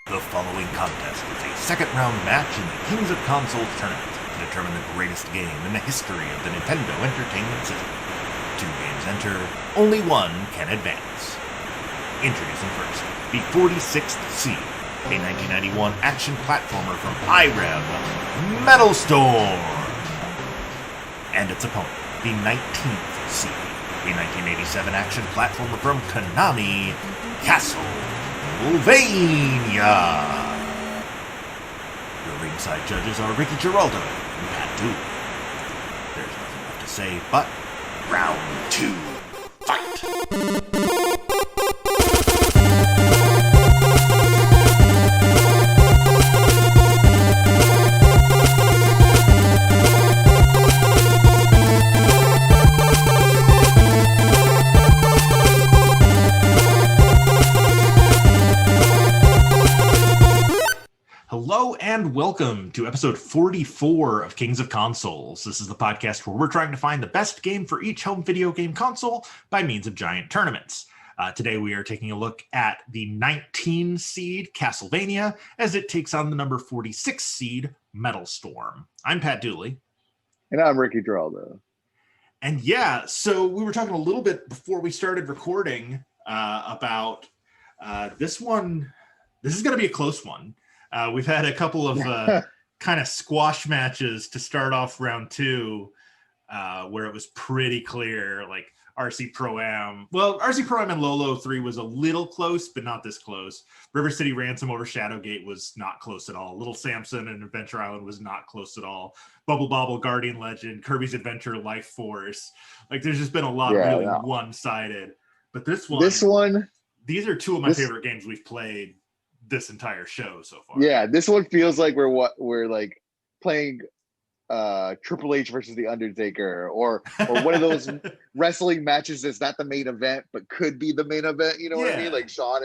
The following contest is a second-round match in the Kings of Consoles tournament to determine the greatest game in the history of the Nintendo Entertainment System. 2 games enter, only one can advance. Introducing first, the 46th seed, a 1991 action platformer from IREM, Metal Storm. And its opponent, the 19th seed, a 1987 action platformer from Konami, Castlevania. Your ringside judges are Ricky Giraldo and Pat Dooley. There's nothing left to say but round 2, fight! Hello and welcome to episode 44 of Kings of Consoles. This is the podcast where we're trying to find the best game for each home video game console by means of giant tournaments. Today we are taking a look at the 19 seed Castlevania as it takes on the number 46 seed Metal Storm. I'm Pat Dooley. And I'm Ricky Giraldo. And yeah, so we were talking a little bit before we started recording about this one. This is going to be a close one. We've had a couple of kind of squash matches to start off round 2 where it was pretty clear, like RC Pro-Am. Well, RC Pro-Am and Lolo 3 was a little close, but not this close. River City Ransom over Shadowgate was not close at all. Little Samson and Adventure Island was not close at all. Bubble Bobble, Guardian Legend, Kirby's Adventure, Life Force. Like, there's just been a lot really one-sided. But this one, these are 2 of my favorite games we've played this entire show so far. Yeah, this one feels like we're like playing Triple H versus The Undertaker or one of those wrestling matches that's not the main event but could be the main event, you know what I mean? Like Shawn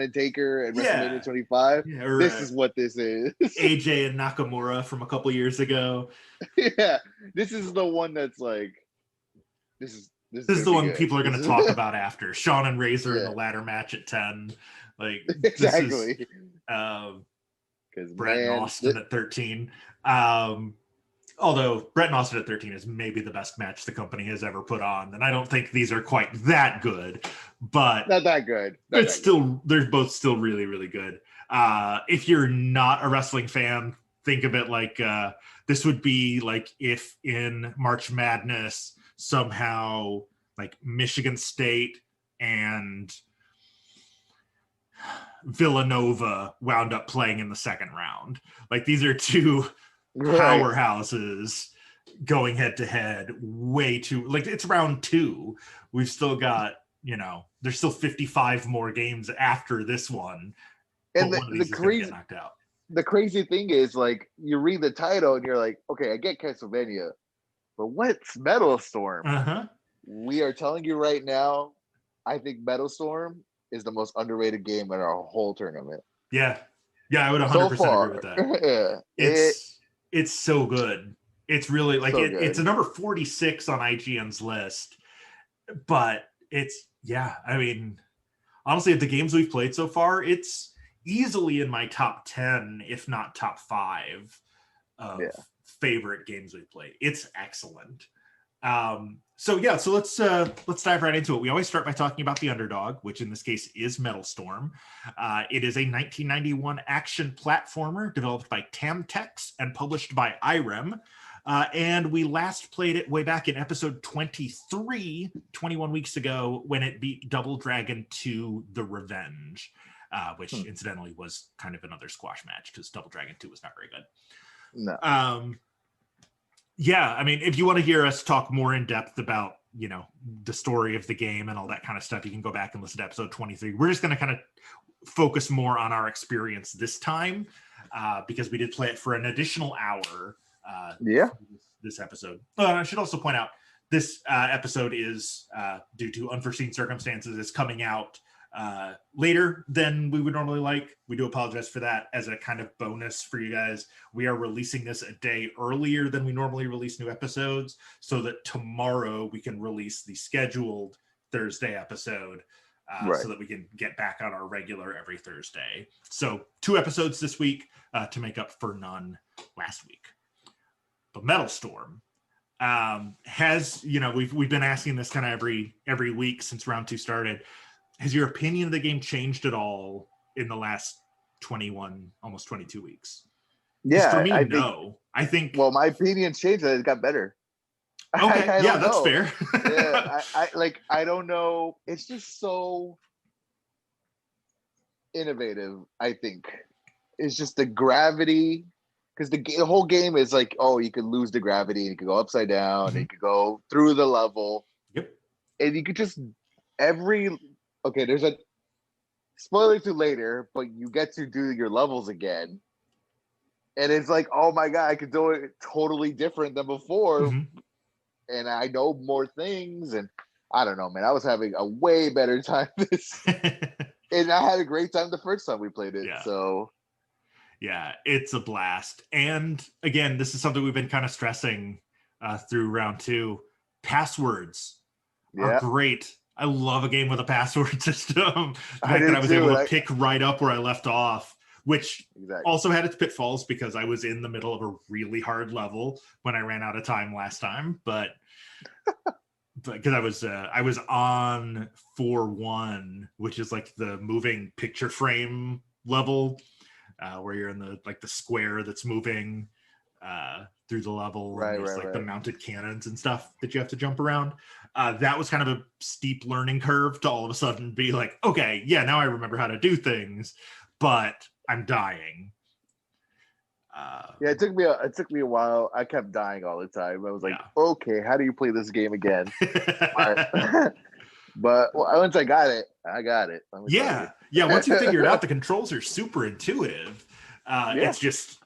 and Taker at WrestleMania 25. Yeah, or, this is what this is. AJ and Nakamura from a couple years ago. Yeah, this is the one that's like this is the one people are going to talk about after. Shawn and Razor in the ladder match at 10. Like, exactly. This is Brett and Austin at 13. Although Brett and Austin at 13 is maybe the best match the company has ever put on, and I don't think these are quite that good, but not that good. They're both still really, really good. If you're not a wrestling fan, think of it like this would be like if in March Madness somehow like Michigan State and Villanova wound up playing in the second round. Like, these are 2 powerhouses going head to head. Way too, like, it's round 2. We've still got, there's still 55 more games after this one. And the crazy thing is, like, you read the title and you're like, okay, I get Castlevania, but what's Metal Storm? We are telling you right now, I think Metal Storm is the most underrated game in our whole tournament. Yeah, I would 100% agree with that. It's so good. It's really like it's a number 46 on IGN's list, but I mean, honestly, of the games we've played so far, it's easily in my top 10, if not top 5 of favorite games we've played. It's excellent. So let's dive right into it. We always start by talking about the underdog, which in this case is Metal Storm. It is a 1991 action platformer developed by Tamtex and published by IREM. And we last played it way back in episode 23, 21 weeks ago, when it beat Double Dragon 2 The Revenge, which incidentally was kind of another squash match because Double Dragon 2 was not very good. No. Yeah, I mean, if you want to hear us talk more in depth about, the story of the game and all that kind of stuff, you can go back and listen to episode 23. We're just going to kind of focus more on our experience this time because we did play it for an additional hour. This episode. I should also point out this episode is due to unforeseen circumstances is coming out later than we would normally like. We do apologize for that. As a kind of bonus for you guys, we are releasing this a day earlier than we normally release new episodes so that tomorrow we can release the scheduled Thursday episode so that we can get back on our regular every Thursday. So 2 episodes this week to make up for none last week. But Metal Storm has, we've been asking this kind of every week since round 2 started. Has your opinion of the game changed at all in the last 21, almost 22 weeks? Yeah, for me, I think. Well, my opinion changed. It got better. Okay, that's fair. I don't know. It's just so innovative. I think it's just the gravity, because the whole game is like, oh, you could lose the gravity, and you could go upside down, and you could go through the level. Yep. And you could just there's a spoiler to later, but you get to do your levels again. And it's like, oh my God, I could do it totally different than before. And I know more things. And I don't know, man. I was having a way better time and I had a great time the first time we played it. Yeah. So yeah, it's a blast. And again, this is something we've been kind of stressing through round 2. Passwords are great. I love a game with a password system. The fact that I was able to pick right up where I left off, which also had its pitfalls because I was in the middle of a really hard level when I ran out of time last time. But because I was on 4-1, which is like the moving picture frame level, where you're in the square that's moving through the level, and there's the mounted cannons and stuff that you have to jump around. That was kind of a steep learning curve to all of a sudden be like, okay, yeah, now I remember how to do things, but I'm dying. It took me a while. I kept dying all the time. I was like, okay, how do you play this game again? But once I got it. Yeah. Once you figure it out, the controls are super intuitive. It's just,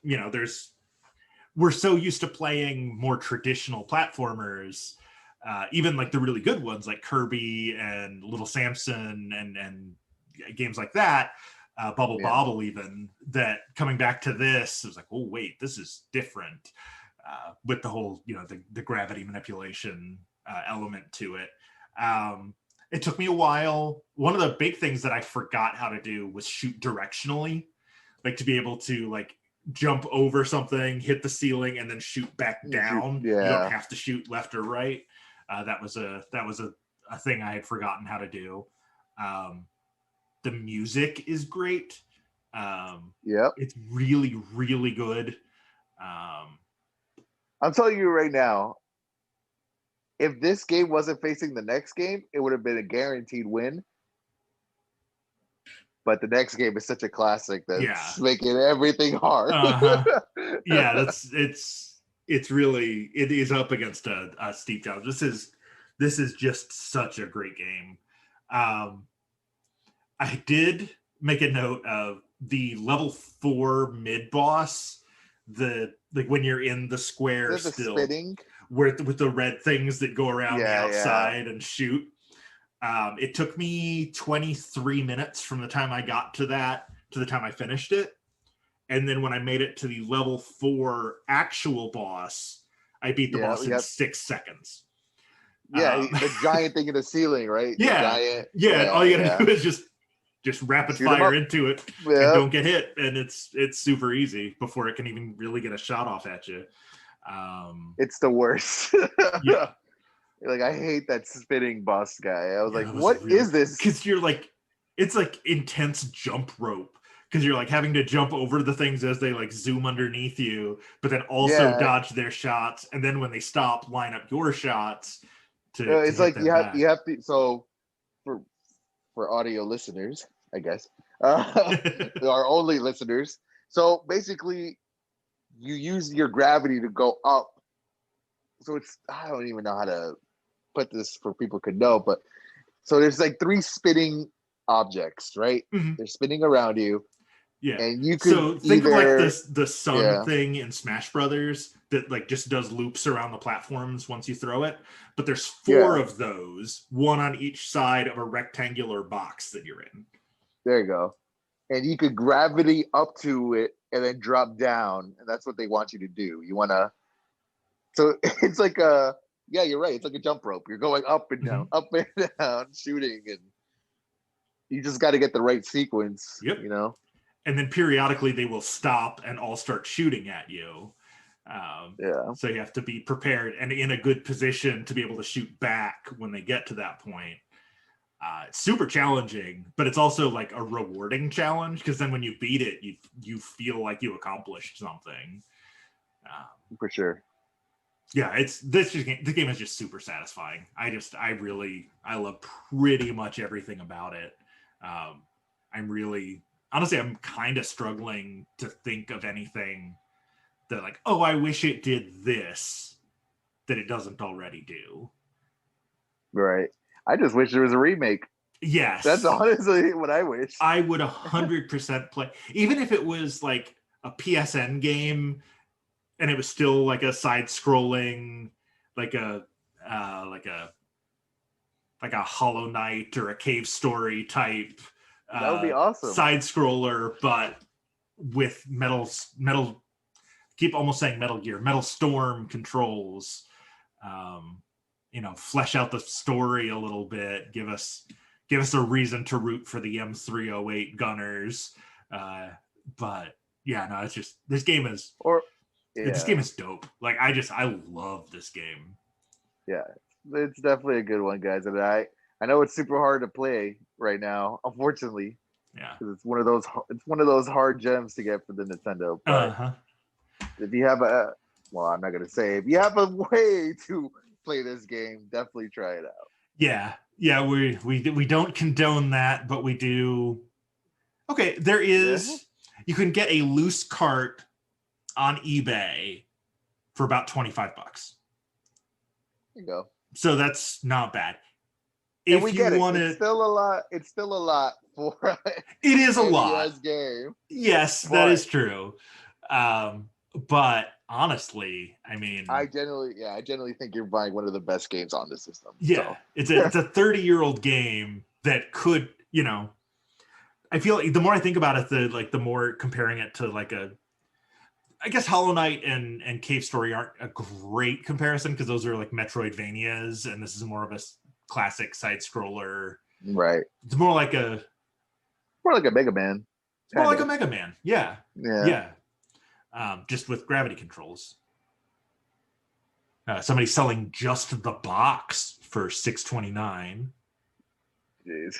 we're so used to playing more traditional platformers, even like the really good ones like Kirby and Little Samson and games like that. Bubble Bobble, even, that coming back to this, it was like, oh wait, this is different, with the whole the gravity manipulation element to it. It took me a while. One of the big things that I forgot how to do was shoot directionally, like to be able to jump over something, hit the ceiling, and then shoot back down. You don't have to shoot left or right. That was a thing I had forgotten how to do. The music is great. It's really, really good. I'm telling you right now, if this game wasn't facing the next game, it would have been a guaranteed win. But the next game is such a classic that's making everything hard. Yeah, it's really, it is up against a steep challenge. This is just such a great game. I did make a note of the level 4 mid boss, when you're in the square still, spinning, with the red things that go around the outside and shoot. It took me 23 minutes from the time I got to that to the time I finished it. And then when I made it to the level 4 actual boss, I beat the boss in 6 seconds. The giant thing in the ceiling, right? All you gotta do is just rapid fire into it and don't get hit, and it's super easy before it can even really get a shot off at you. It's the worst. I hate that spinning boss guy. I was like, what is this? Because you're it's intense jump rope, because you're having to jump over the things as they zoom underneath you, but then also dodge their shots, and then when they stop, line up your shots to it's like you have to. So for audio listeners, I guess, our only listeners. So basically, you use your gravity to go up. So I don't even know how to put this for people could know, but so there's 3 spinning objects, right? They're spinning around you. Yeah. And you could think of the sun thing in Smash Brothers that just does loops around the platforms once you throw it. But there's 4 of those, one on each side of a rectangular box that you're in. There you go. And you could gravity up to it and then drop down. And that's what they want you to do. You want to. So it's like you're right. It's like a jump rope. You're going up and down, up and down, shooting. And You just got to get the right sequence. Yep. You know. And then periodically they will stop and all start shooting at you. So you have to be prepared and in a good position to be able to shoot back when they get to that point. It's super challenging, but it's also like a rewarding challenge because then when you beat it, you feel like you accomplished something. For sure. Yeah, this game is just super satisfying. I love pretty much everything about it. Honestly, I'm kind of struggling to think of anything that like, oh, I wish it did this that it doesn't already do. Right. I just wish there was a remake. Yes. That's honestly what I wish. I would 100% play, even if it was like a PSN game and it was still like a side-scrolling, like a Hollow Knight or a Cave Story type. That would be awesome. Side-scroller, but with metal. Keep almost saying Metal Gear, Metal Storm controls. Flesh out the story a little bit. Give us a reason to root for the M308 gunners. But yeah, no, it's just this game is dope. Like I love this game. Yeah, it's definitely a good one, guys. And I know it's super hard to play right now, unfortunately. Yeah, because it's one of those hard gems to get for the Nintendo. But if you have I'm not gonna say if you have a way to play this game, definitely try it out. Yeah, we don't condone that, but we do. Okay, there is. You can get a loose cart on eBay for about $25. There you go. So that's not bad. If we get it, it's still a lot. It's still a lot for. It is a lot. NES game. Yes, that is true. But honestly, I mean, I generally think you're buying one of the best games on the system. Yeah, so. it's a 30-year-old game that could, I feel like the more I think about it, the more comparing it to like I guess Hollow Knight and Cave Story aren't a great comparison because those are like Metroidvanias, and this is more of a classic side scroller. Right. It's more like a Mega Man. More like a Mega Man. Yeah. Just with gravity controls. Somebody's selling just the box for $6.29. Jeez.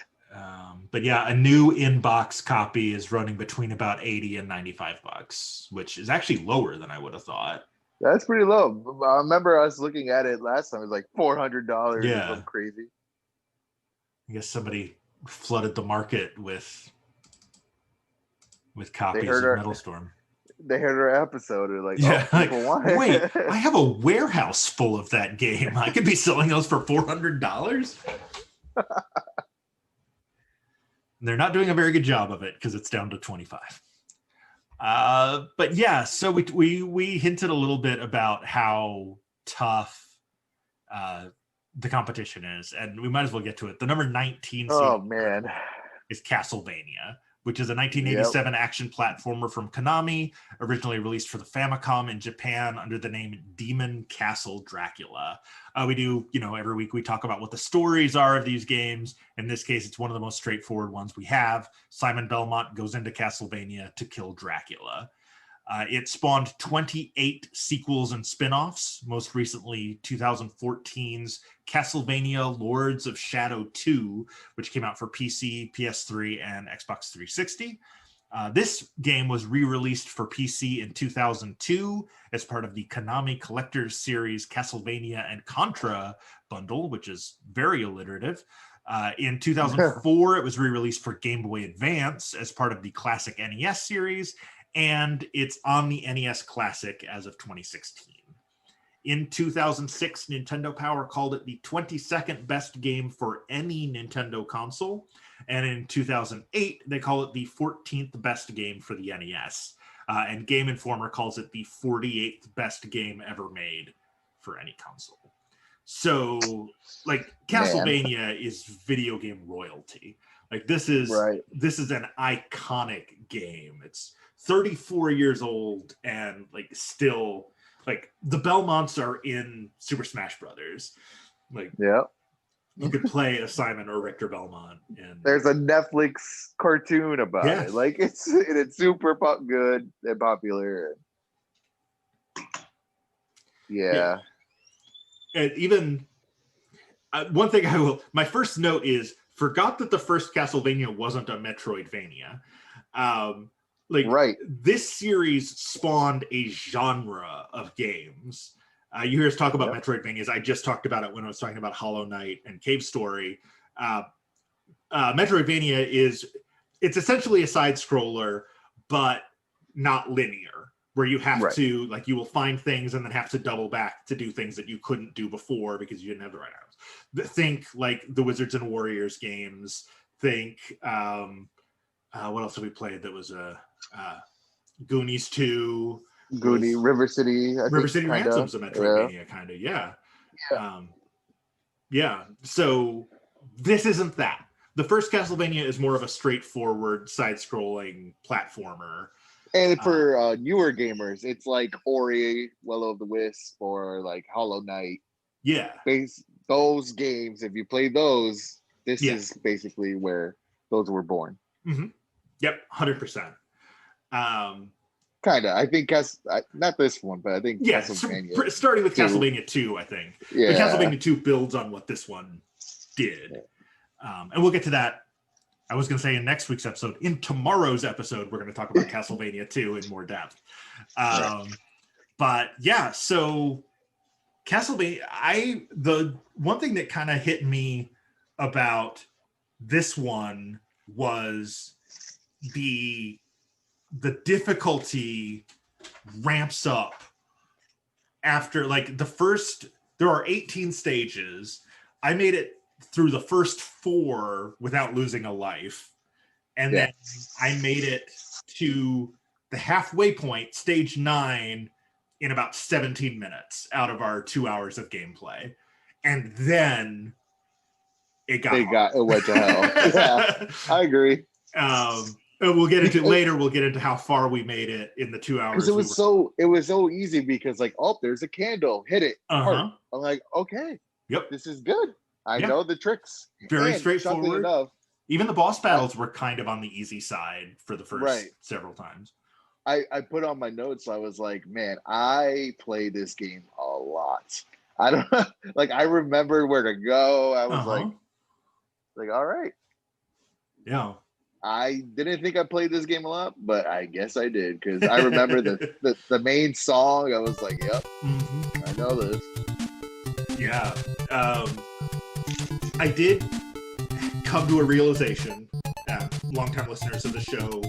But yeah, a new in-box copy is running between about $80 and $95, which is actually lower than I would have thought. That's pretty low. I remember us looking at it last time. It was like $400. Yeah, or something crazy. I guess somebody flooded the market with copies of Metal Storm. They heard our episode. They're like, wait, I have a warehouse full of that game. I could be selling those for $400. They're not doing a very good job of it because it's down to 25. But yeah, so we hinted a little bit about how tough the competition is, and we might as well get to it. The number 19 seed is Castlevania, which is a 1987 action platformer from Konami, originally released for the Famicom in Japan under the name Demon Castle Dracula. We do, every week we talk about what the stories are of these games. In this case, it's one of the most straightforward ones we have. Simon Belmont goes into Castlevania to kill Dracula. It spawned 28 sequels and spin-offs, most recently 2014's Castlevania Lords of Shadow 2, which came out for PC, PS3, and Xbox 360. This game was re-released for PC in 2002 as part of the Konami Collector's Series Castlevania and Contra bundle, which is very alliterative. In 2004, it was re-released for Game Boy Advance as part of the classic NES series, and it's on the NES Classic as of 2016. In 2006, Nintendo Power called it the 22nd best game for any Nintendo console. And in 2008, they call it the 14th best game for the NES. And Game Informer calls it the 48th best game ever made for any console. So, like, Castlevania is video game royalty. Like, this is an iconic game. It's 34 years old and like still like the Belmonts are in Super Smash Brothers. Like, you could play a Simon or Richter Belmont. And there's a Netflix cartoon about it. Like it's super good and popular. Yeah. And even one thing my first note is, forgot that the first Castlevania wasn't a Metroidvania. This series spawned a genre of games. You hear us talk about Metroidvanias. I just talked about it when I was talking about Hollow Knight and Cave Story. Metroidvania it's essentially a side scroller, but not linear, where you have to, like, you will find things and then have to double back to do things that you couldn't do before because you didn't have the right items. Think like the Wizards and Warriors games. Think, what else have we played that was Goonies 2? River City. River City Ransom's a Metroidvania, kind of, yeah. So this isn't that. The first Castlevania is more of a straightforward side-scrolling platformer. And for newer gamers, it's like Ori, Will-O-the-Wisp, or like Hollow Knight. Yeah. Those games, if you play those, this is basically where those were born. Mm-hmm. Yep, 100%. Kind of. I think not this one, but I think Castlevania. Starting with 2. Castlevania 2, I think. Yeah. But Castlevania 2 builds on what this one did. Yeah. And we'll get to that. I was going to say in next week's episode. In tomorrow's episode, we're going to talk about Castlevania 2 in more depth. But yeah, so Castlevania, the one thing that kind of hit me about this one was the difficulty ramps up after, like, there are 18 stages. I made it through the first 4 without losing a life. And then I made it to the halfway point, stage 9, in about 17 minutes out of our 2 hours of gameplay. And then it went to hell. Yeah, I agree. We'll get into later. We'll get into how far we made it in the 2 hours. Because it was so easy because, like, oh, there's a candle, hit it. I'm like, okay, this is good. I know the tricks. Very straightforward. Enough, even the boss battles were kind of on the easy side for the first several times. I put on my notes. I was like, man, I play this game a lot. I don't like. I remember where to go. I was like, all right. Yeah. I didn't think I played this game a lot, but I guess I did because I remember the main song. I was like, yep, I know this. Yeah. I did come to a realization. Longtime listeners of the show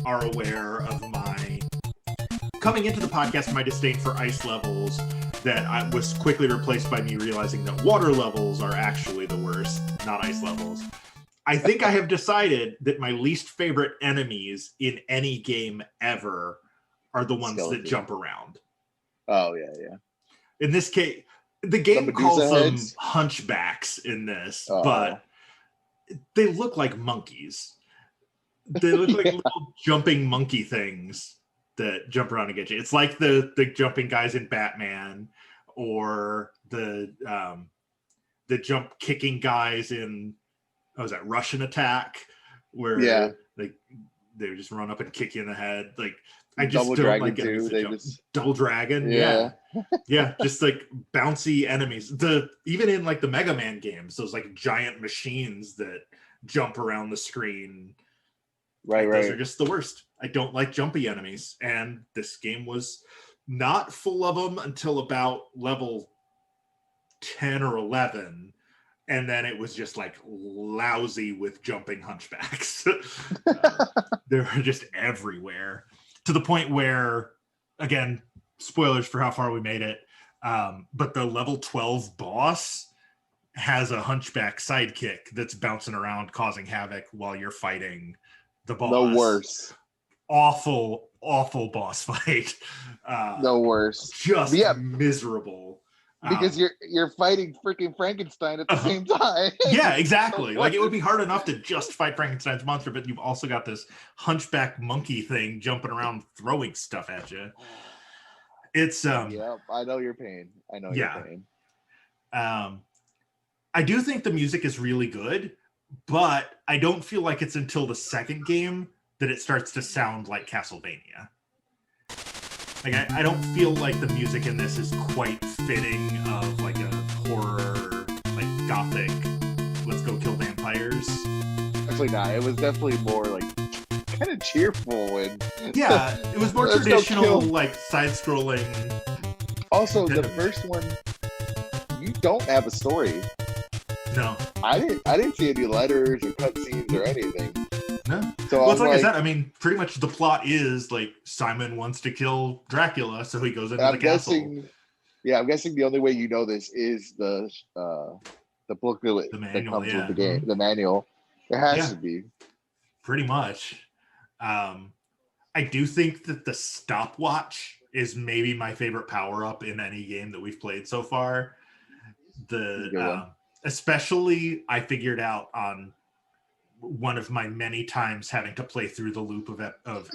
are aware of my coming into the podcast, my disdain for ice levels, that I was quickly replaced by me realizing that water levels are actually the worst, not ice levels. I think I have decided that my least favorite enemies in any game ever are the ones that jump around. Oh, yeah. In this case, the game calls them hunchbacks in this, but they look like monkeys. They look like little jumping monkey things that jump around and get you. It's like the jumping guys in Batman, or the jump kicking guys in Russian Attack, where they just run up and kick you in the head. Like, I just Double don't Dragon like too. Double Dragon, yeah, just like bouncy enemies. Even in like the Mega Man games, those like giant machines that jump around the screen. Right. Those are just the worst. I don't like jumpy enemies, and this game was not full of them until about level 10 or 11. And then it was just like lousy with jumping hunchbacks. They were just everywhere, to the point where, again, spoilers for how far we made it, but the level 12 boss has a hunchback sidekick that's bouncing around causing havoc while you're fighting the boss. No worse. Awful boss fight. No worse. Just miserable. Because you're fighting freaking Frankenstein at the same time. Yeah, exactly. Like, it would be hard enough to just fight Frankenstein's monster, but you've also got this hunchback monkey thing jumping around throwing stuff at you. It's yeah, I know your pain. Your pain. I do think the music is really good, but I don't feel like it's until the second game that it starts to sound like Castlevania. Like I don't feel like the music in this is quite fitting of like a horror, like gothic, let's go kill vampires. Actually, not. It was definitely more like kind of cheerful and yeah, it was more traditional, like side-scrolling. Also, the first one, you don't have a story. No, I didn't see any letters or cutscenes or anything. No. So well, it's like I said. I mean, pretty much the plot is like Simon wants to kill Dracula, so he goes into the castle. Yeah, I'm guessing the only way you know this is the booklet that comes with the game, the manual. It has to be. Pretty much. I do think that the stopwatch is maybe my favorite power-up in any game that we've played so far. Especially I figured out on one of my many times having to play through the loop of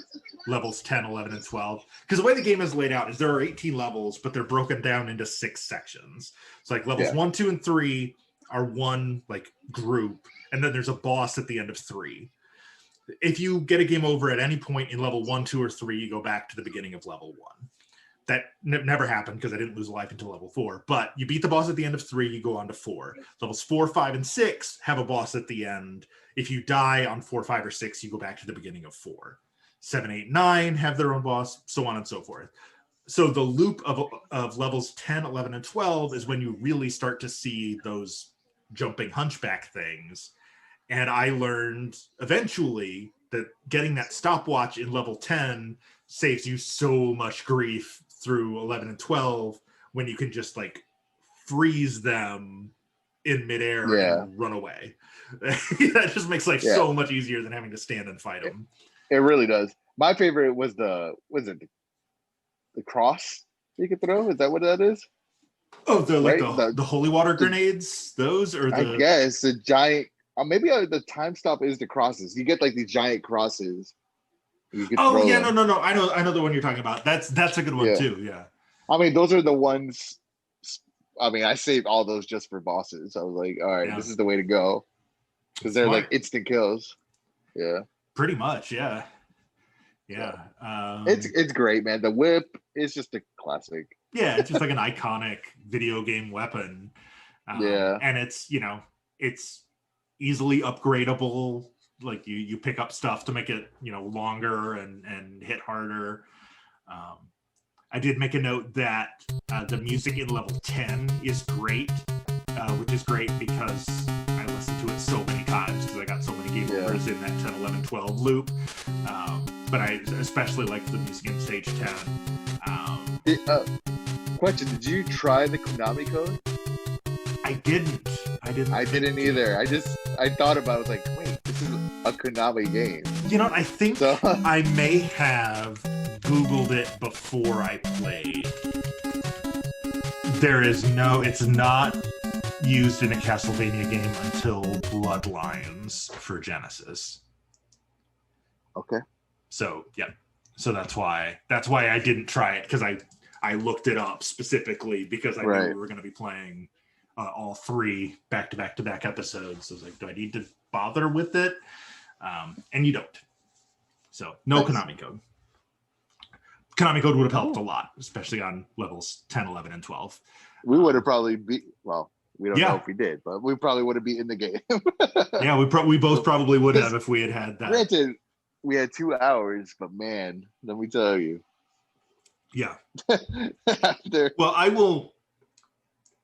levels 10, 11, and 12. Because the way the game is laid out is there are 18 levels, but they're broken down into 6 sections. So like levels 1, 2, and 3 are one like group, and then there's a boss at the end of 3. If you get a game over at any point in level 1, 2, or 3, you go back to the beginning of level 1. That never happened because I didn't lose a life until level 4. But you beat the boss at the end of 3, you go on to 4. Levels 4, 5, and 6 have a boss at the end. If you die on 4, 5, or 6, you go back to the beginning of 4. 7, 8, 9 have their own boss, so on and so forth. So the loop of levels 10, 11, and 12 is when you really start to see those jumping hunchback things. And I learned eventually that getting that stopwatch in level 10 saves you so much grief through 11 and 12 when you can just like freeze them in midair and run away. That just makes life so much easier than having to stand and fight them. It really does. My favorite was the cross you could throw. Is that what that is? Oh, the holy water grenades. Those or I guess the giant. Maybe the time stop is the crosses. You get like these giant crosses. No. I know the one you're talking about. That's a good one too. Yeah. I mean, those are the ones. I mean, I saved all those just for bosses. I was like, all right, this is the way to go, because they're like instant kills. Yeah. Pretty much, yeah. It's great, man. The whip is just a classic. Yeah, it's just like an iconic video game weapon. And it's it's easily upgradable. Like you pick up stuff to make it longer and hit harder. I did make a note that the music in level 10 is great, which is great because I listened to it so many times because I got so many game overs in that 10, 11, 12 loop. But I especially like the music in stage 10. Question: did you try the Konami code? I didn't either. I thought about it. I was like, wait, this is a Konami game. I think I may have Googled it before I played. It's not used in a Castlevania game until Bloodlines for Genesis. Okay. So that's why I didn't try it, because I looked it up specifically because I knew we were going to be playing all 3 back-to-back episodes. So I was like, do I need to bother with it? And you don't. So no Konami code. Konami code would have helped a lot, especially on levels 10, 11, and 12. We would have probably we don't know if we did, but we probably would have been in the game. Yeah, we both probably would have if we had that. Granted, we had 2 hours, but man, let me tell you. Yeah. Well,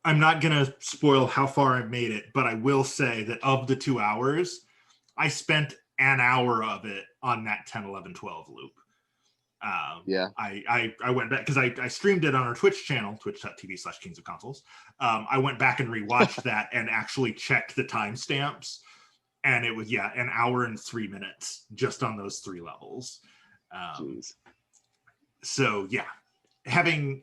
I'm not going to spoil how far I've made it, but I will say that of the 2 hours, I spent an hour of it on that 10, 11, 12 loop. I went back because I streamed it on our Twitch channel, twitch.tv/Kings of Consoles. I went back and rewatched that and actually checked the timestamps, and it was an hour and 3 minutes just on those 3 levels. So having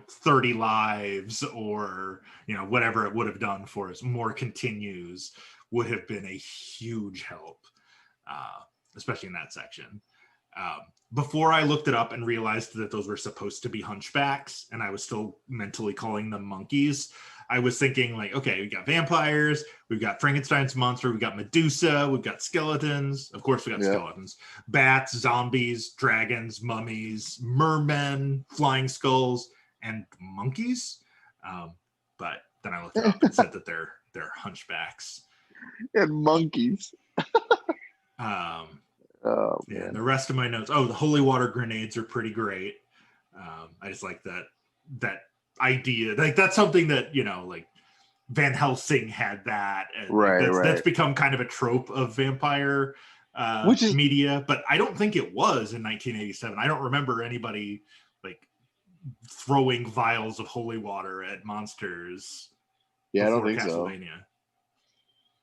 30 lives or whatever it would have done for us, more continues, would have been a huge help, especially in that section. Before I looked it up and realized that those were supposed to be hunchbacks, and I was still mentally calling them monkeys, I was thinking like, okay, we got vampires, we've got Frankenstein's monster, we've got Medusa, we've got skeletons. Of course, we got skeletons, bats, zombies, dragons, mummies, mermen, flying skulls, and monkeys. But then I looked it up and said that they're hunchbacks and monkeys. Yeah, and the rest of my notes. Oh, the holy water grenades are pretty great. I just like that idea. Like that's something that, you know, like Van Helsing had that. And that's become kind of a trope of vampire media, but I don't think it was in 1987. I don't remember anybody like throwing vials of holy water at monsters. Yeah, I don't think Castlevania. So.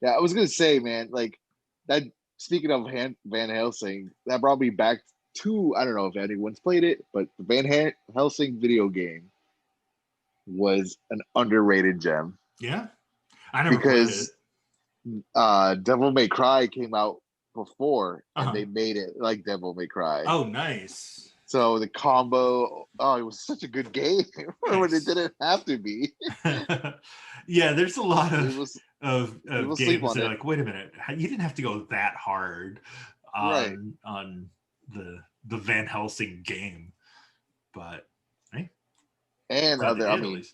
Yeah, I was gonna say, man, like that. Speaking of Van Helsing, that brought me back to, I don't know if anyone's played it, but the Van Helsing video game was an underrated gem. Yeah, I never played it. Devil May Cry came out before, and they made it like Devil May Cry. Oh, nice. So the combo, it was such a good game when it didn't have to be. Yeah, there's a lot of games that are like, wait a minute, you didn't have to go that hard on the Van Helsing game, but hey, and other, and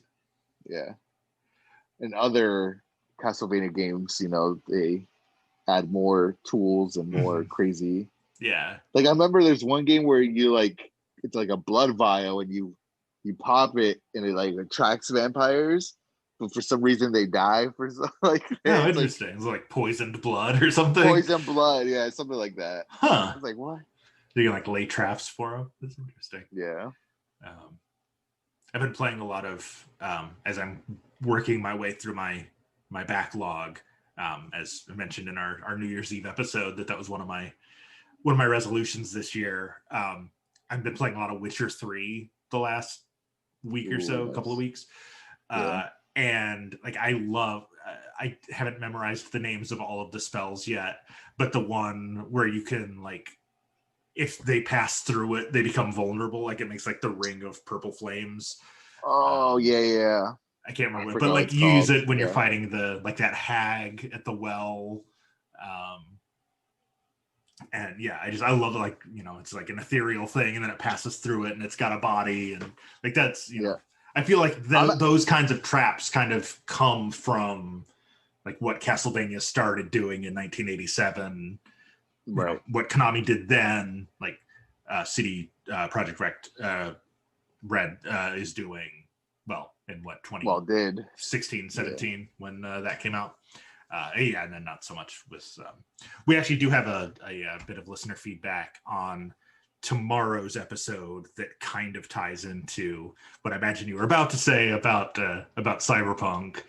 other Castlevania games, you know, they add more tools and more crazy. Yeah. Like I remember there's one game where you like, it's like a blood vial and you pop it and it like attracts vampires, but for some reason they die for some, like. Oh, interesting. It's like poisoned blood or something. Poisoned blood, yeah, something like that. Huh. I was like, what? You can like lay traps for them. That's interesting. Yeah. I've been playing a lot of as I'm working my way through my backlog. As I mentioned in our New Year's Eve episode, that was one of my resolutions this year. I've been playing a lot of Witcher 3 the last week or so, couple of weeks. And like I haven't memorized the names of all of the spells yet, but the one where you can like, if they pass through it, they become vulnerable. Like it makes like the ring of purple flames. Oh, yeah. I can't remember, but like you use it when you're fighting that hag at the well. And yeah, I love it. Like, you know, it's like an ethereal thing and then it passes through it and it's got a body and like, that's, you know, I feel like those kinds of traps kind of come from like what Castlevania started doing in 1987. You know, what Konami did then, like CD Project Red is doing, in what, 16, 17 when that came out. And then not so much with we actually do have a bit of listener feedback on tomorrow's episode that kind of ties into what I imagine you were about to say about Cyberpunk.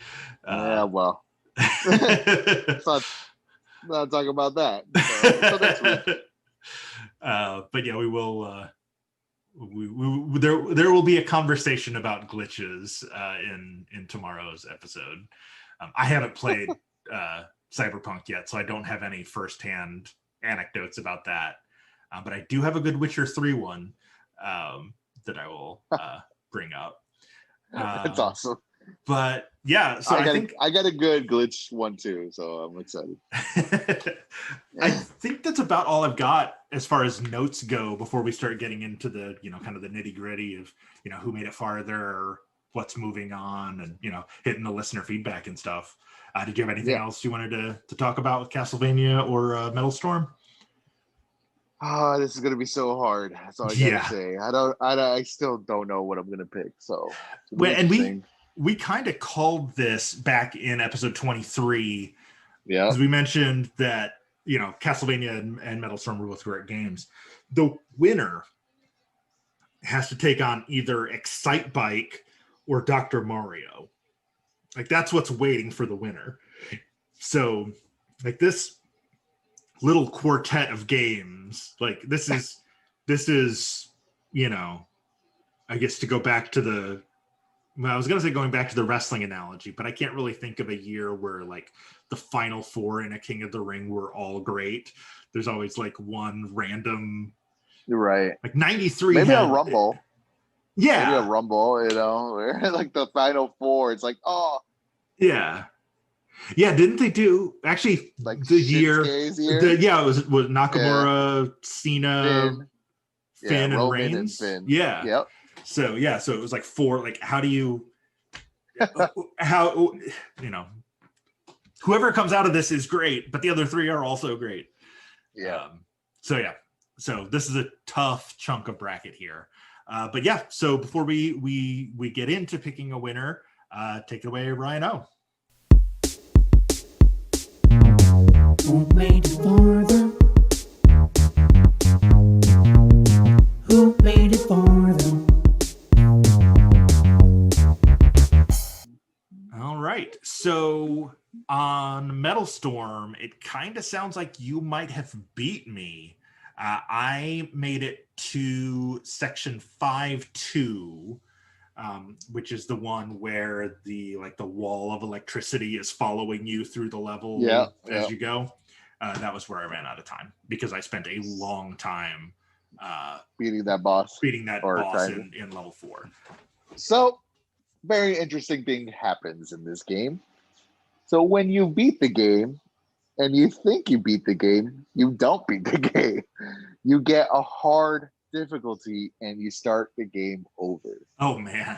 Not talk about that. So next week. But yeah, we will. There will be a conversation about glitches in tomorrow's episode. I haven't played Cyberpunk yet, so I don't have any firsthand anecdotes about that. But I do have a good Witcher 3 one that I will bring up. That's awesome. But yeah, so I got a good glitch one too, so I'm excited. I think that's about all I've got as far as notes go before we start getting into the, you know, kind of the nitty gritty of, you know, who made it farther, what's moving on, and, you know, hitting the listener feedback and stuff. Did you have anything else you wanted to talk about with Castlevania or Metal Storm? This is gonna be so hard. That's all I gotta say. I still don't know what I'm gonna pick. So, we kind of called this back in episode 23. Yeah, because we mentioned that, you know, Castlevania and Metal Storm were both great games. The winner has to take on either Excite Bike or Dr. Mario. Like that's what's waiting for the winner. So, like this little quartet of games, like this is, you know, I guess to go back to I was going to say going back to the wrestling analogy, but I can't really think of a year where like the final four in a King of the Ring were all great. There's always like one random. You're right. Like 93. Maybe a Rumble. Yeah. Maybe a Rumble, you know, where like the final four, it's like, oh, Yeah. Yeah, didn't they do actually like the year? year? It was Nakamura, Cena, Yeah, Finn, and Roman and Reigns. Finn. Yeah. Yep. So it was like 4. Like, how do you how whoever comes out of this is great, but the other 3 are also great. Yeah. So this is a tough chunk of bracket here. But yeah, so before we get into picking a winner, take it away, Ryan O. Who made it for them? Who made it for them? All right. So on Metal Storm, it kind of sounds like you might have beat me. I made it to section 5-2, which is the one where the wall of electricity is following you through the level as you go. That was where I ran out of time because I spent a long time beating that boss in level 4. So very interesting thing happens in this game. So when you beat the game and you think you beat the game, you don't beat the game. You get a hard difficulty and you start the game over. Oh man.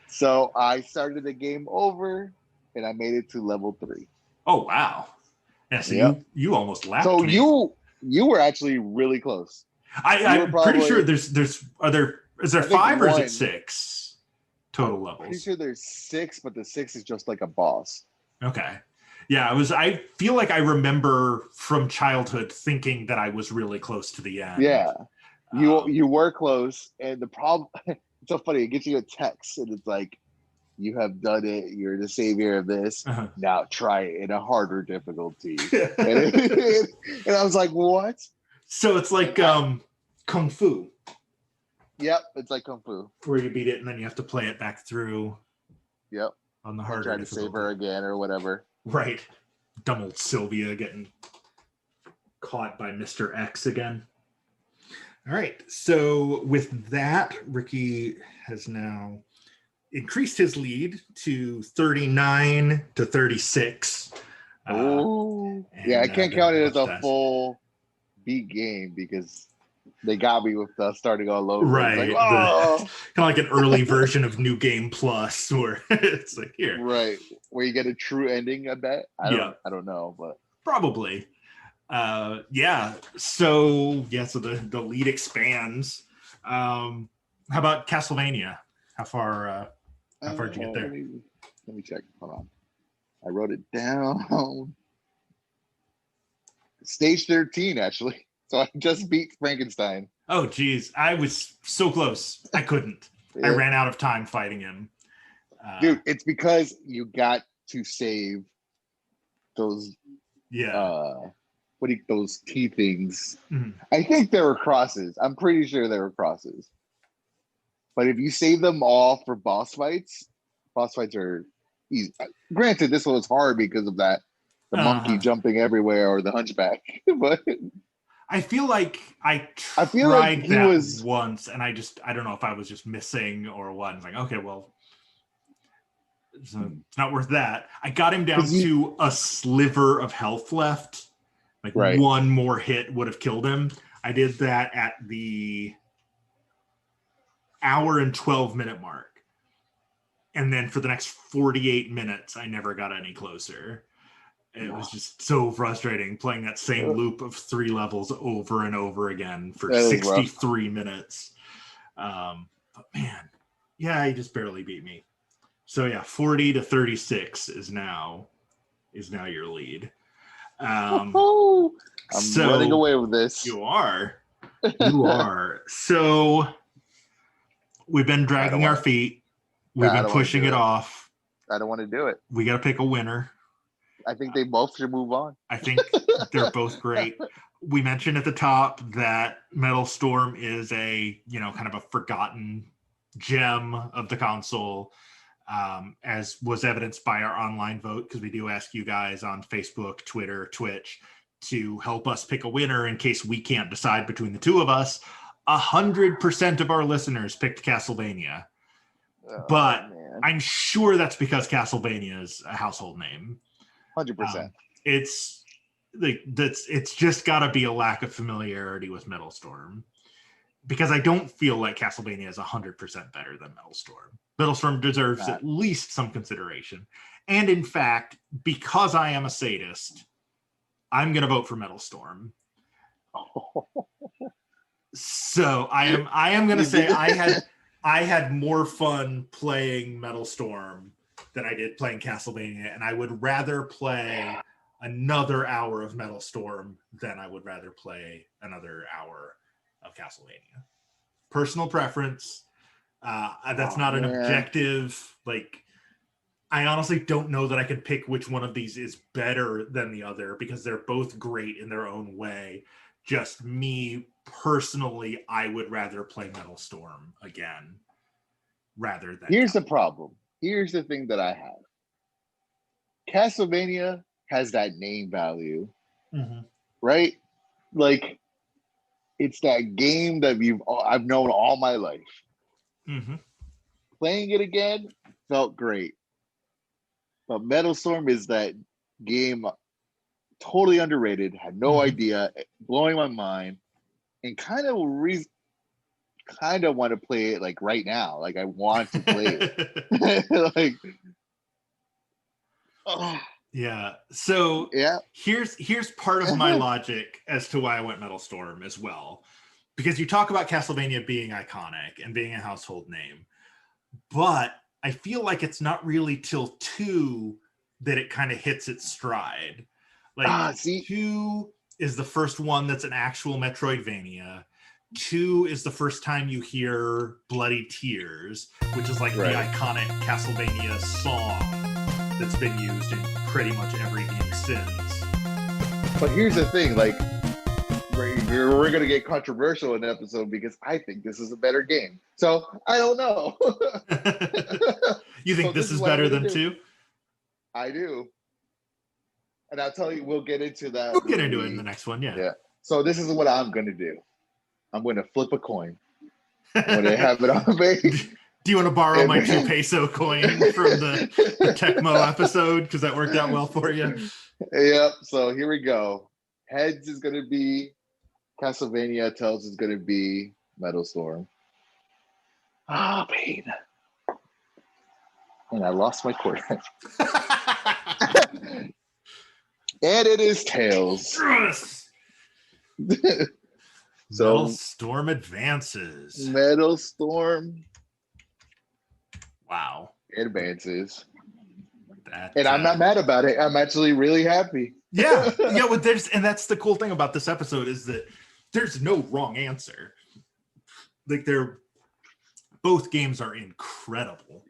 So I started the game over and I made it to level 3. Oh wow. Yeah, so you almost lapped me. So you were actually really close. I'm pretty sure is there 5 or is it 6 total levels? Pretty sure there's 6, but the 6 is just like a boss. Okay. Yeah, I feel like I remember from childhood thinking that I was really close to the end. Yeah. You were close, and the problem it's so funny, it gets you a text and it's like, you have done it, you're the savior of this. Uh-huh. Now try it in a harder difficulty. and I was like, what? So it's like Kung Fu. Yep, it's like Kung Fu. Where you beat it and then you have to play it back through. Yep. On the harder difficulty. Try to save her again or whatever. Right. Dumb old Sylvia getting caught by Mr. X again. All right. So with that, Ricky has now increased his lead to 39-36. Oh. Yeah, I can't count it as a full beat game because they got me with starting all over. Right. Like, oh! Kind of like an early version of New Game Plus where it's like, here. Right. Where you get a true ending, I bet. I don't know, but probably. Yeah. So the lead expands. How about Castlevania? How far did you get there? Let me check. Hold on. I wrote it down. Stage 13, actually. So I just beat Frankenstein. Oh, geez. I was so close. I couldn't. I ran out of time fighting him. Dude, it's because you got to save those those key things. Mm-hmm. I think there were crosses. I'm pretty sure there were crosses. But if you save them all for boss fights are easy. Granted, this one was hard because of that. The monkey jumping everywhere or the hunchback. But I feel like I tried that once and I don't know if I was just missing or what. It's like, okay, well, so it's not worth that. I got him down to a sliver of health left. Like one more hit would have killed him. I did that at the hour and 12-minute mark. And then for the next 48 minutes, I never got any closer. It was just so frustrating playing that same loop of 3 levels over and over again for 63 minutes. But man, he just barely beat me. So 40-36 is now your lead. I'm running away with this. You are. So we've been dragging our feet. We've been pushing it off. I don't want to do it. We got to pick a winner. I think they both should move on. I think they're both great. We mentioned at the top that Metal Storm is a, kind of a forgotten gem of the console, as was evidenced by our online vote, because we do ask you guys on Facebook, Twitter, Twitch to help us pick a winner in case we can't decide between the two of us. 100% of our listeners picked Castlevania. but I'm sure that's because Castlevania is a household name. 100%. It's just got to be a lack of familiarity with Metal Storm, because I don't feel like Castlevania is 100% better than Metal Storm. Metal Storm deserves at least some consideration. And in fact, because I am a sadist, I'm going to vote for Metal Storm. So I am going to say I had more fun playing Metal Storm than I did playing Castlevania, and I would rather play another hour of Metal Storm than I would rather play another hour of Castlevania. Personal preference. That's not an objective. Like, I honestly don't know that I could pick which one of these is better than the other, because they're both great in their own way. Just me personally, I would rather play Metal Storm again rather than. Here's the problem. Here's the thing that I have. Castlevania has that name value, right? Like, it's that game that I've known all my life. Playing it again felt great, but Metal Storm is that game totally underrated. Had no idea, blowing my mind, and kind of want to play it like right now. Like, I want to play it. Like, yeah. So here's part of my logic as to why I went Metal Storm as well, because you talk about Castlevania being iconic and being a household name, but I feel like it's not really till 2 that it kind of hits its stride. Like, 2 is the first one that's an actual Metroidvania. 2 is the first time you hear Bloody Tears, which is like the iconic Castlevania song that's been used in pretty much every game since. But here's the thing, like, we're going to get controversial in the episode because I think this is a better game. So, I don't know. You think this is better than 2? I do. And I'll tell you, we'll get into that. We'll get into it in the next one, yeah. So this is what I'm going to do. I'm going to flip a coin. I'm going to have it on me. Do you want to borrow my 2 peso coin from the Tecmo episode? Because that worked out well for you. Yep. So here we go. Heads is going to be Castlevania. Tails is going to be Metal Storm. Pain. And I lost my coin. And it is Tails. Yes. So Metal Storm advances. Metal Storm. Wow. Advances. And I'm not mad about it. I'm actually really happy. Yeah. Yeah, but and that's the cool thing about this episode, is that there's no wrong answer. Like, both games are incredible.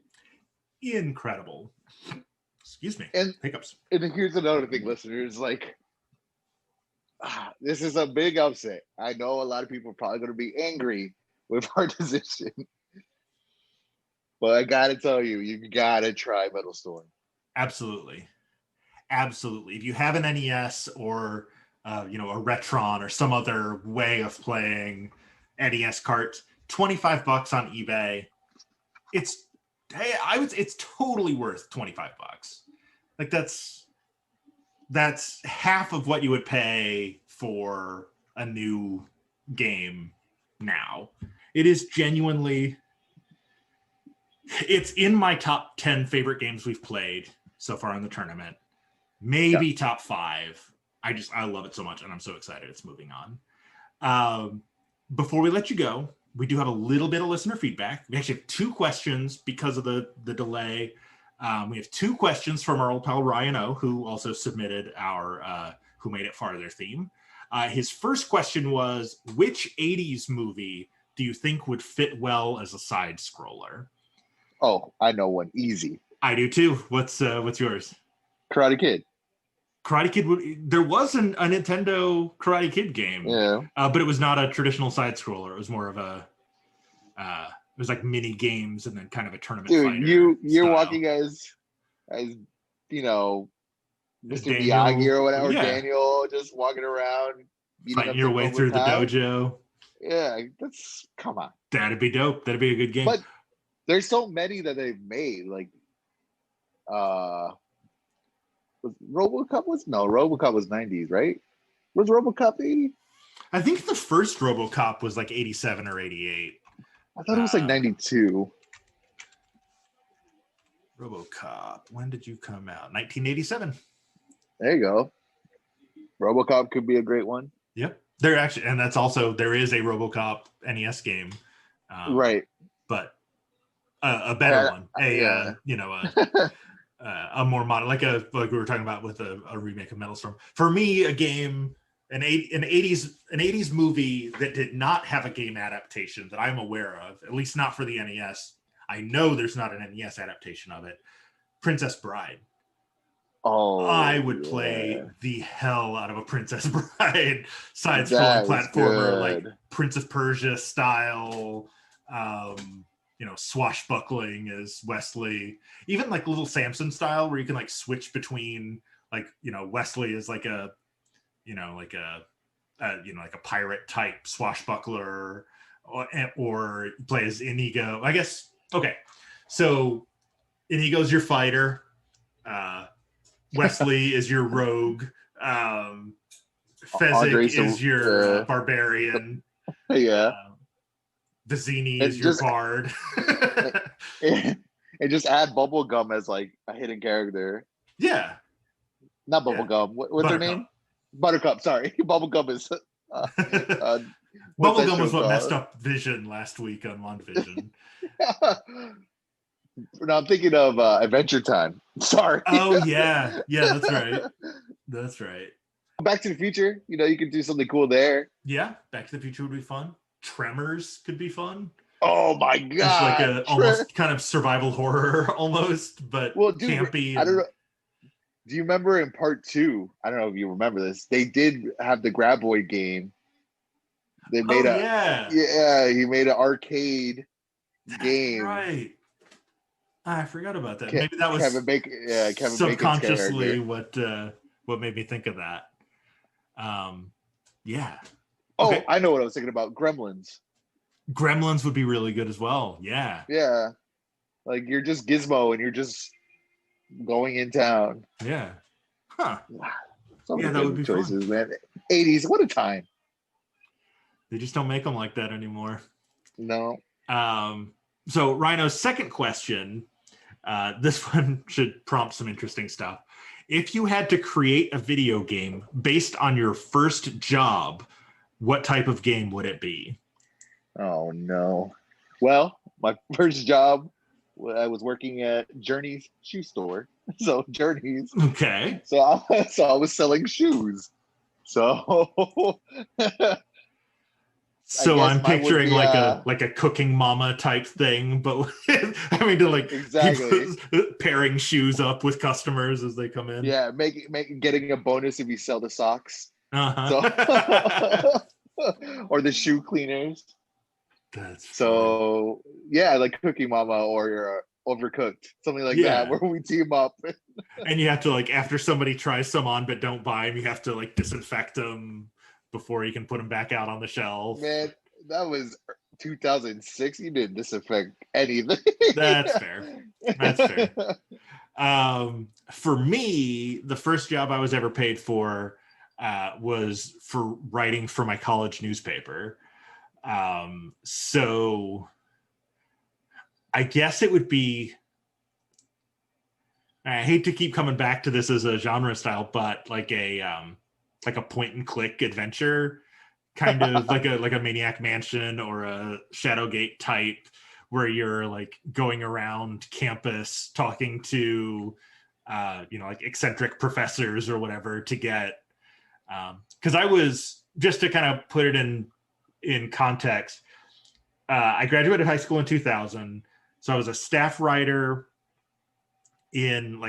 Incredible. Excuse me. And hiccups. And here's another thing, listeners. Like, this is a big upset. I know a lot of people are probably going to be angry with our decision. But I got to tell you, you got to try Metal Storm. Absolutely. Absolutely. If you have an NES or, a Retron or some other way of playing NES carts, $25 on eBay. It's totally worth $25. Like, that's half of what you would pay for a new game now. It is genuinely, it's in my top 10 favorite games we've played so far in the tournament. Maybe top 5. I love it so much, and I'm so excited it's moving on. Before we let you go, we do have a little bit of listener feedback. We actually have 2 questions because of the delay. We have 2 questions from our old pal Ryan O, who also submitted our Who Made It Farther theme. His first question was, which 80s movie do you think would fit well as a side scroller? Oh, I know one. Easy. I do too. What's yours? Karate Kid. Karate Kid. There was a Nintendo Karate Kid game, but it was not a traditional side scroller. It was more of a it was like mini games and then kind of a tournament. Dude, you're walking as Mr. Miyagi or whatever, Daniel, just walking around, fighting your way through the dojo. Yeah, come on. That'd be dope. That'd be a good game. There's so many that they've made. Like, RoboCop was 90s, right? Was RoboCop 80? I think the first RoboCop was like 87 or 88. I thought it was like 92. RoboCop. When did you come out? 1987. There you go. RoboCop could be a great one. Yep. There is a RoboCop NES game. Right. But a better one. Yeah. A more modern, like we were talking about with a remake of Metal Storm. For me, a game, an 80s movie that did not have a game adaptation that I'm aware of, at least not for the NES. I know there's not an NES adaptation of it. Princess Bride. Oh, I would play the hell out of a Princess Bride side-scrolling platformer, like Prince of Persia style. Swashbuckling as Wesley, even like Little Samson style, where you can like switch between Wesley is like a pirate type swashbuckler, or play as Inigo. I guess. Okay, so Inigo's your fighter. Wesley is your rogue. Fezzik is your barbarian. Yeah. Vizzini is your bard. And just add Bubblegum as like a hidden character. Yeah. Not Bubblegum. What's her name? Buttercup. Sorry. Bubblegum is. Bubblegum was what messed up Vision last week on WandaVision. No, I'm thinking of Adventure Time. Sorry. Oh, yeah. Yeah, that's right. That's right. Back to the Future. You could do something cool there. Yeah. Back to the Future would be fun. Tremors could be fun. Oh my god! It's like a almost kind of survival horror, almost, but campy. I don't know. Do you remember in part 2? I don't know if you remember this. They did have the Graboid game. They made he made an arcade game. Right. I forgot about that. Maybe that was Kevin Bacon. Kevin subconsciously what made me think of that. Yeah. Okay. Oh, I know what I was thinking about. Gremlins. Gremlins would be really good as well. Yeah. Yeah. Like you're just Gizmo and you're just going in town. Yeah. Huh. So that would be choices, fun. Man. 80s. What a time. They just don't make them like that anymore. No. So Rhino's second question, this one should prompt some interesting stuff. If you had to create a video game based on your first job, what type of game would it be? Oh, no. Well, my first job, I was working at Journey's shoe store. So Journey's. Okay. So I was selling shoes. So I'm picturing like a cooking mama type thing, but having to exactly pairing shoes up with customers as they come in. Yeah, getting a bonus if you sell the socks. Uh-huh. So, or the shoe cleaners. That's so funny. Yeah, like Cooking Mama or Overcooked, something like that, where we team up. And you have to after somebody tries some on but don't buy them, you have to disinfect them before you can put them back out on the shelf. Man, that was 2006. You didn't disinfect anything. That's fair. That's fair. For me, the first job I was ever paid for was for writing for my college newspaper. So I guess it would be, I hate to keep coming back to this as a genre style, but like a point and click adventure, kind of like a Maniac Mansion or a Shadowgate type, where you're going around campus talking to eccentric professors or whatever to get, because I was, just to kind of put it in context, I graduated high school in 2000, so I was a staff writer in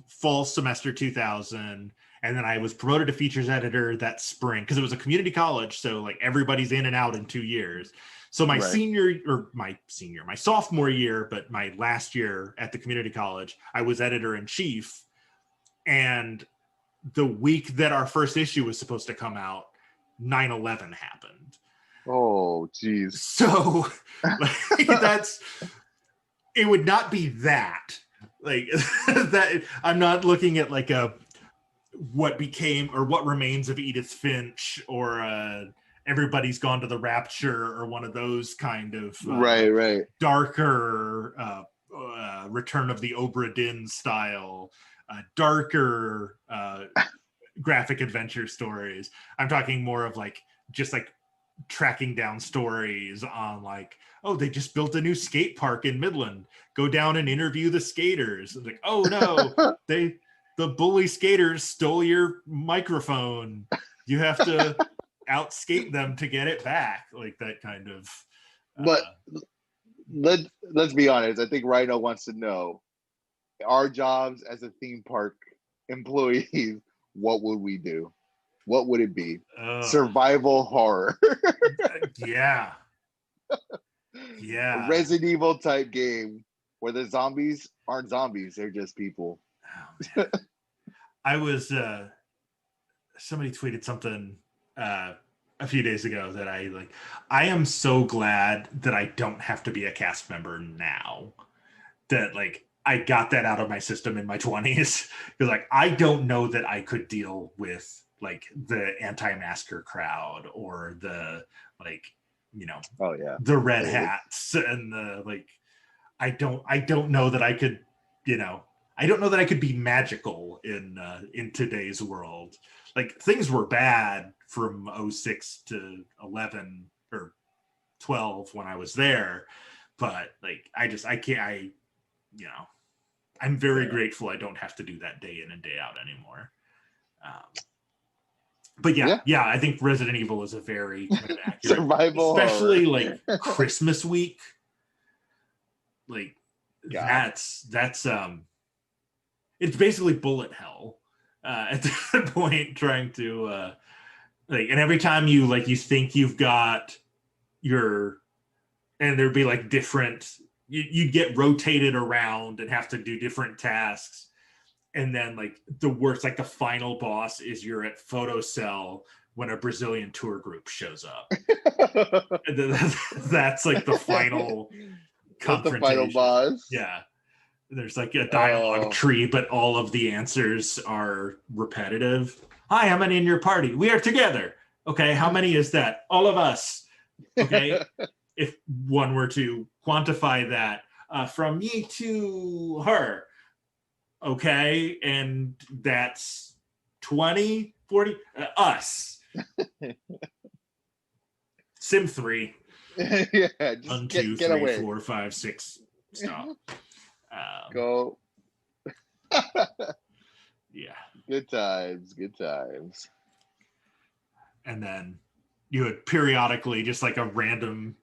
fall semester 2000, and then I was promoted to features editor that spring because it was a community college, so everybody's in and out in 2 years. So my sophomore year, but my last year at the community college, I was editor in chief, and the week that our first issue was supposed to come out, 9/11 happened. Oh, geez. So it would not be that. Like that. I'm not looking at like what became or what remains of Edith Finch or Everybody's Gone to the Rapture or one of those kind of right darker Return of the Obra Dinn style, darker graphic adventure stories. I'm talking more of like just like tracking down stories on like, oh, they just built a new skate park in Midland. Go down and interview the skaters. It's like, oh no, the bully skaters stole your microphone. You have to outskate them to get it back. Like that kind of. But let's be honest. I think Rhino wants to know our jobs as a theme park employees. What would we do? What would it be? Survival horror. Yeah. A Resident Evil type game where the zombies aren't zombies. They're just people. Oh, I was, somebody tweeted something a few days ago that I am so glad that I don't have to be a cast member now. That like, I got that out of my system in my 20s. Because like, I don't know that I could deal with like the anti-masker crowd or the like, you know, the red hats and the like, I don't know that I could, you know, I don't know that I could be magical in today's world. Like things were bad from 06 to 11 or 12 when I was there, but like you know, I'm very grateful I don't have to do that day in and day out anymore. But yeah, I think Resident Evil is a very kind of accurate, survival especially horror. Like Christmas week. Like God. that's it's basically bullet hell at that point, trying to like, and every time you think you've got your, and there'd be like different, you'd get rotated around and have to do different tasks. And then like the worst, like the final boss is you're at Photocell when a Brazilian tour group shows up. And that's like the final confrontation. The final boss. Yeah. There's like a dialogue tree, but all of the answers are repetitive. Hi, how many in your party? We are together. Okay, how many is that? All of us. Okay. If one were to quantify that from me to her, okay, and that's 20, 40, us. Sim 3. Yeah, just 1, get 2, 3, away. 4, 5, 6. Stop. Go. Yeah. Good times. And then you would periodically, just like a random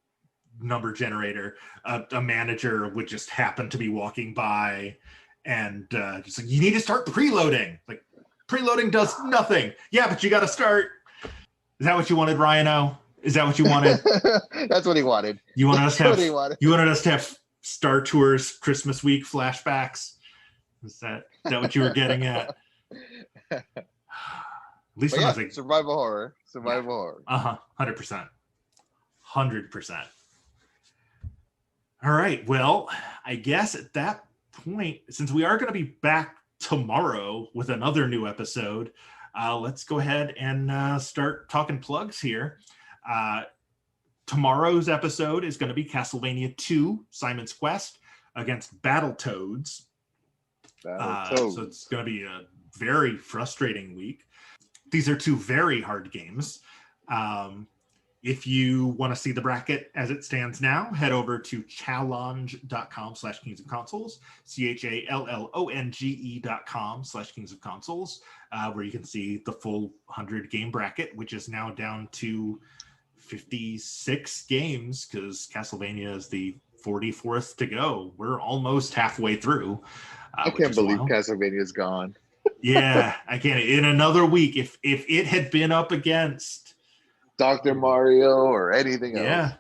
number generator, a manager would just happen to be walking by and just like, you need to start preloading. Like, preloading does nothing. Yeah, but you got to start. Is that what you wanted, Ryan-O? Is that what you wanted? That's what he wanted. You wanted us to have Star Tours Christmas week flashbacks? Is that what you were getting at? At least when I was like, survival horror. 100%. All right. Well, I guess at that point, since we are going to be back tomorrow with another new episode, let's go ahead and start talking plugs here. Tomorrow's episode is going to be Castlevania 2, Simon's Quest, against Battletoads. So it's going to be a very frustrating week. These are two very hard games. If you want to see the bracket as it stands now, head over to challonge.com/Kings of Consoles, challonge.com/Kings of Consoles, where you can see the full 100 game bracket, which is now down to 56 games because Castlevania is the 44th to go. We're almost halfway through. I can't believe Castlevania's gone. Yeah, I can't. In another week, if it had been up against Dr. Mario or anything else. Yeah.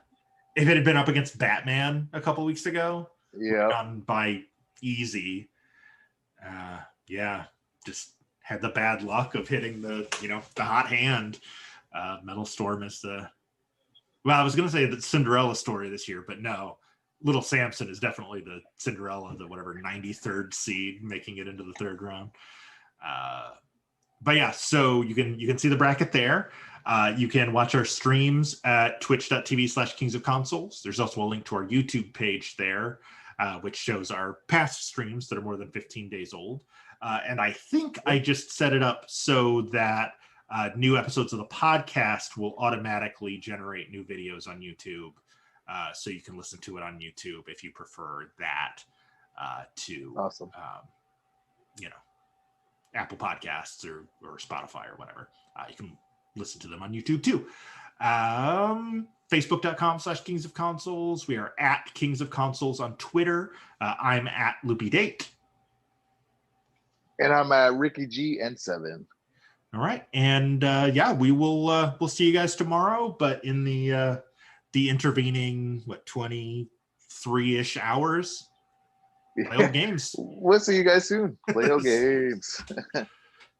If it had been up against Batman a couple weeks ago, gone by easy. Just had the bad luck of hitting the hot hand. Metal Storm is I was going to say the Cinderella story this year, but no. Little Samson is definitely the Cinderella, the whatever 93rd seed, making it into the third round. But yeah, so you can see the bracket there. You can watch our streams at twitch.tv/Kings of Consoles. There's also a link to our YouTube page there, which shows our past streams that are more than 15 days old. And I think I just set it up so that new episodes of the podcast will automatically generate new videos on YouTube. So you can listen to it on YouTube if you prefer that to, awesome. Apple Podcasts or Spotify or whatever. You can listen to them on YouTube too. Facebook.com/Kings of Consoles. We are at Kings of Consoles on Twitter. I'm at Loopy Date. And I'm at Ricky G N7. All right. And we'll see you guys tomorrow. But in the intervening 23-ish hours, play old games. We'll see you guys soon. Play old games.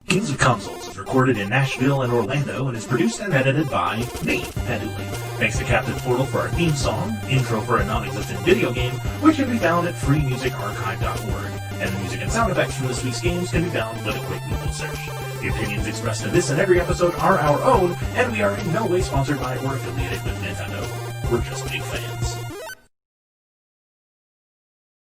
Kings of Consoles is recorded in Nashville and Orlando and is produced and edited by me, Pat Dooley. Thanks to Captain Portal for our theme song, intro for a non-existent video game, which can be found at freemusicarchive.org. And the music and sound effects from this week's games can be found with a quick Google search. The opinions expressed in this and every episode are our own, and we are in no way sponsored by or affiliated with Nintendo. We're just big fans.